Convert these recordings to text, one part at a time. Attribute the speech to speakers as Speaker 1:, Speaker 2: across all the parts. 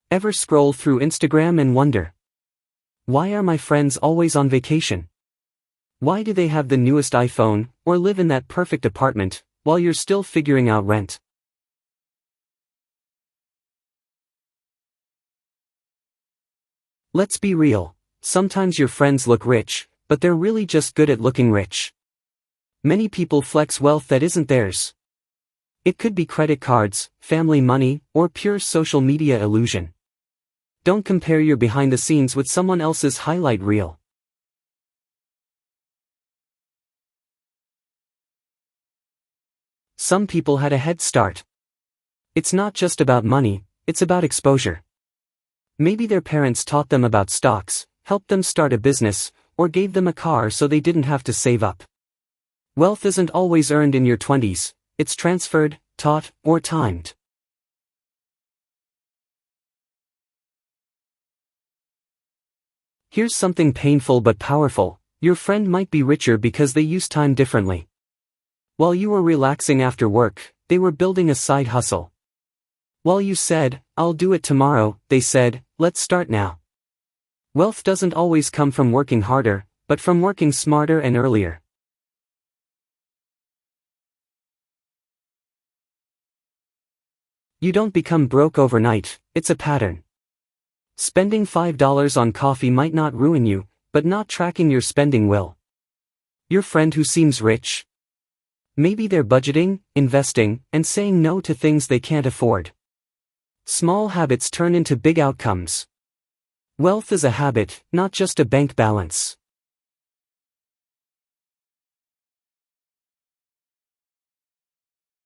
Speaker 1: Ever scroll through Instagram and wonder, why are my friends always on vacation? Why do they have the newest iPhone, or live in that perfect apartment, while you're still figuring out rent? Let's be real, sometimes your friends look rich, but they're really just good at looking rich. Many people flex wealth that isn't theirs. It could be credit cards, family money, or pure social media illusion. Don't compare your behind the scenes with someone else's highlight reel. Some people had a head start. It's not just about money, it's about exposure. Maybe their parents taught them about stocks, helped them start a business, or gave them a car so they didn't have to save up. Wealth isn't always earned in your 20s, it's transferred, taught, or timed. Here's something painful but powerful. Your friend might be richer because they use time differently. While you were relaxing after work, they were building a side hustle. While you said, "I'll do it tomorrow," they said, "Let's start now." Wealth doesn't always come from working harder, but from working smarter and earlier. You don't become broke overnight, it's a pattern. Spending $5 on coffee might not ruin you, but not tracking your spending will. Your friend who seems rich? Maybe they're budgeting, investing, and saying no to things they can't afford. Small habits turn into big outcomes. Wealth is a habit, not just a bank balance.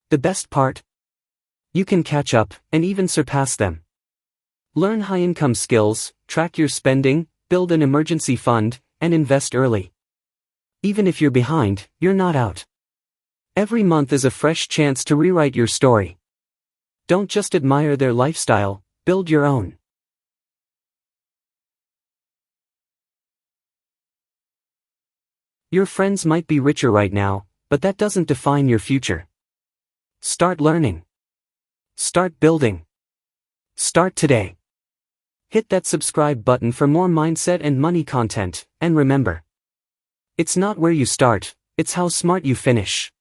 Speaker 1: The best part? You can catch up, and even surpass them. Learn high-income skills, track your spending, build an emergency fund, and invest early. Even if you're behind, you're not out. Every month is a fresh chance to rewrite your story. Don't just admire their lifestyle, build your own. Your friends might be richer right now, but that doesn't define your future. Start learning. Start building. Start today. Hit that subscribe button for more mindset and money content, and remember, it's not where you start, it's how smart you finish.